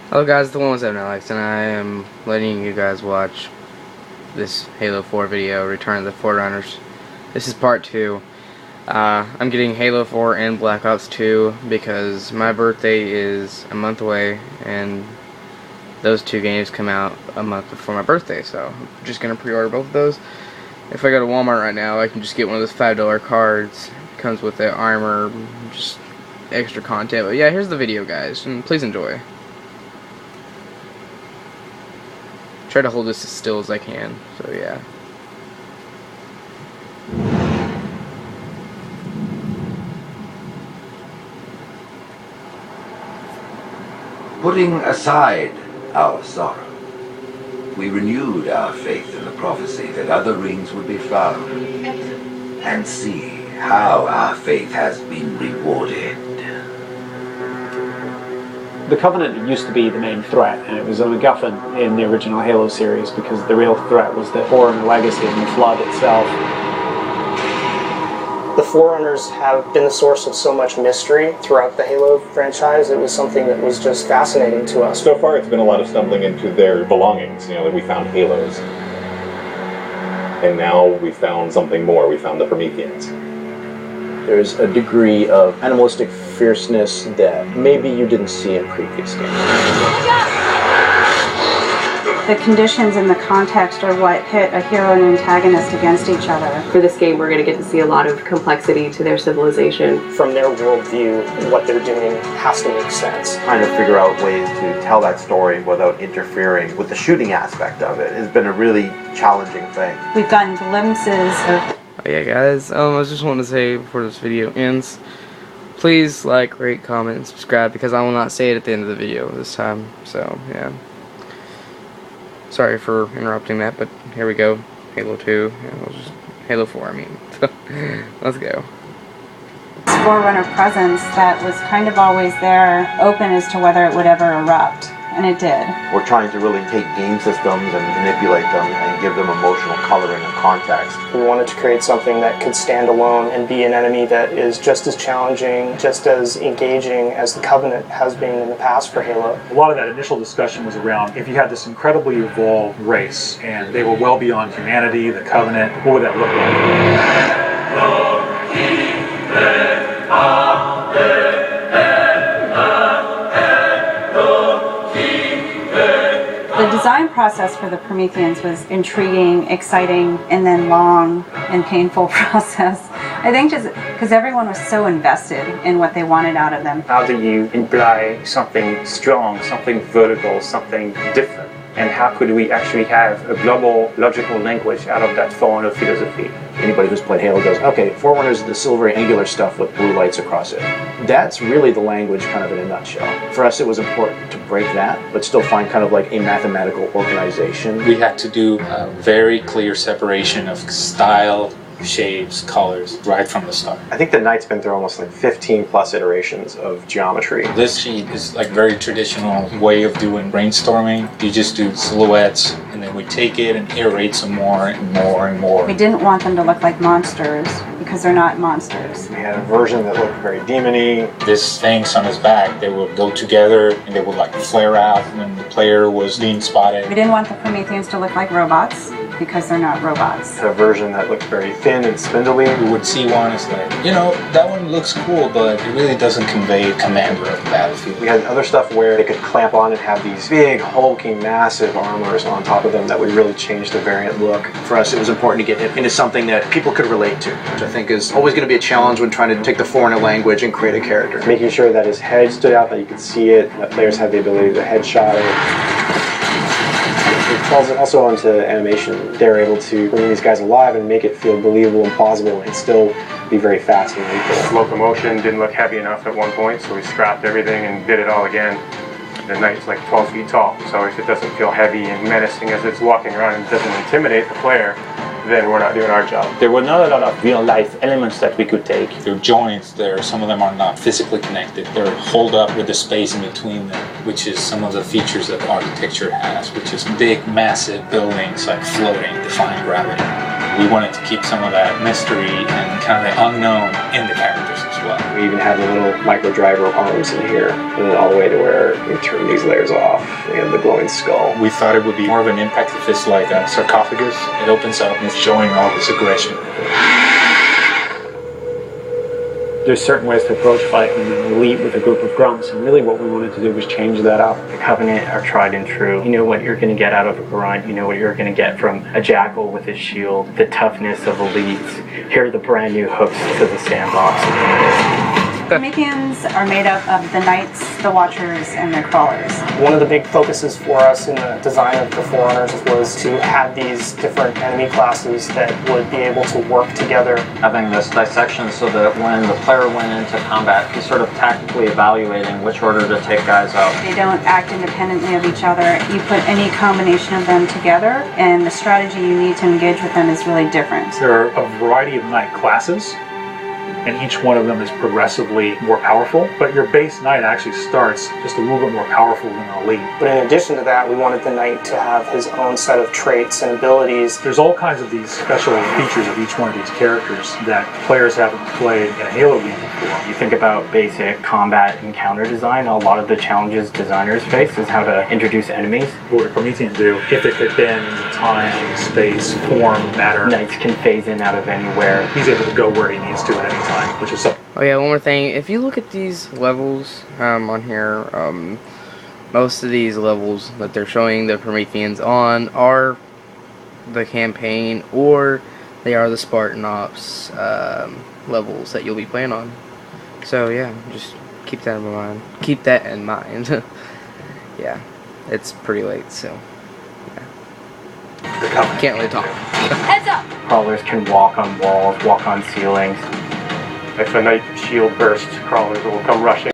Hello guys, the 117 Alex, and I am letting you guys watch this Halo 4 video, Return of the Forerunners. This is part 2. I'm getting Halo 4 and Black Ops 2 because my birthday is a month away, and those two games come out a month before my birthday, so I'm just going to pre-order both of those. If I go to Walmart right now, I can just get one of those $5 cards. It comes with the armor, just extra content. But yeah, here's the video, guys, and please enjoy. Try to hold this as still as I can, so yeah. Putting aside our sorrow, we renewed our faith in the prophecy that other rings would be found, and see how our faith has been rewarded. The Covenant used to be the main threat, and it was a MacGuffin in the original Halo series because the real threat was the Forerunner legacy and the Flood itself. The Forerunners have been the source of so much mystery throughout the Halo franchise. It was something that was just fascinating to us. So far it's been a lot of stumbling into their belongings, that we found Halos. And now we found something more, we found the Prometheans. There's a degree of animalistic fierceness that maybe you didn't see in previous games. The conditions and the context are what pit a hero and antagonist against each other. For this game, we're going to get to see a lot of complexity to their civilization. From their worldview, what they're doing has to make sense. Trying to figure out ways to tell that story without interfering with the shooting aspect of it has been a really challenging thing. We've gotten glimpses of... Oh yeah guys, I just want to say before this video ends, please like, rate, comment, and subscribe because I will not say it at the end of the video this time, so yeah. Sorry for interrupting that, but here we go. Halo 2, Halo 4 I mean. So, let's go. This Forerunner presence that was kind of always there, open as to whether it would ever erupt. And it did. We're trying to really take game systems and manipulate them and give them emotional coloring and context. We wanted to create something that could stand alone and be an enemy that is just as challenging, just as engaging as the Covenant has been in the past for Halo. A lot of that initial discussion was around if you had this incredibly evolved race and they were well beyond humanity, the Covenant, what would that look like? The design process for the Prometheans was intriguing, exciting, and then long and painful process. I think just because everyone was so invested in what they wanted out of them. How do you imply something strong, something vertical, something different? And how could we actually have a global, logical language out of that Forerunner philosophy? Anybody who's played Halo goes, okay, Forerunners is the silvery angular stuff with blue lights across it. That's really the language kind of in a nutshell. For us it was important to break that, but still find kind of like a mathematical organization. We had to do a very clear separation of style, shapes, colors, right from the start. I think the Knight's been through almost like 15 plus iterations of geometry. This sheet is like very traditional way of doing brainstorming. You just do silhouettes and then we take it and iterate some more and more and more. We didn't want them to look like monsters because they're not monsters. We had a version that looked very demon-y. This things on his back, they would go together and they would like flare out when the player was being spotted. We didn't want the Prometheans to look like robots because they're not robots. A version that looked very thin and spindly. We would see one as like, that one looks cool, but it really doesn't convey commander of the battlefield. We had other stuff where they could clamp on and have these big, hulking, massive armors on top of them that would really change the variant look. For us it was important to get into something that people could relate to, which I think is always going to be a challenge when trying to take the Forerunner language and create a character. Making sure that his head stood out, that you could see it, that players had the ability to headshot it. It falls also onto animation. They're able to bring these guys alive and make it feel believable and plausible and still be very fast and lethal. Locomotion didn't look heavy enough at one point, so we scrapped everything and did it all again. The Knight's like 12 feet tall, so if it doesn't feel heavy and menacing as it's walking around and doesn't intimidate the player, then we're not doing our job. There were not a lot of real-life elements that we could take. There are joints there, some of them are not physically connected. They're holed up with the space in between them, which is some of the features that architecture has, which is big, massive buildings like floating, defying gravity. We wanted to keep some of that mystery and kind of the unknown in the characters as well. well. We even have the little micro driver arms in here, and then all the way to where we turn these layers off, and the glowing skull. We thought it would be more of an impact if it's like a sarcophagus. It opens up and it's showing all this aggression. There's certain ways to approach fighting an elite with a group of grunts, and really what we wanted to do was change that up. The Covenant are tried and true. You know what you're going to get out of a grunt. You know what you're going to get from a jackal with his shield. The toughness of elites. Here are the brand new hooks to the sandbox. Prometheans are made up of the Knights, the Watchers, and the Crawlers. One of the big focuses for us in the design of the Forerunners was to have these different enemy classes that would be able to work together. Having this dissection so that when the player went into combat, he's sort of tactically evaluating which order to take guys out. They don't act independently of each other. You put any combination of them together, and the strategy you need to engage with them is really different. There are a variety of knight classes, and each one of them is progressively more powerful, but your base knight actually starts just a little bit more powerful than an elite. But in addition to that, we wanted the knight to have his own set of traits and abilities. There's all kinds of these special features of each one of these characters that players haven't played in a Halo game before. You think about basic combat and counter design, a lot of the challenges designers face is how to introduce enemies. What would Promethean do if it could bend time, space, form, matter? Knights can phase in out of anywhere. He's able to go where he needs to at any time, which is something. Oh yeah, one more thing. If you look at these levels on here, most of these levels that they're showing the Prometheans on are the campaign, or they are the Spartan Ops levels that you'll be playing on. So yeah, just keep that in mind. Keep that in mind. Yeah, it's pretty late, so yeah. Can't really talk. Heads up! Crawlers can walk on walls, walk on ceilings. If a knight shield bursts, crawlers will come rushing.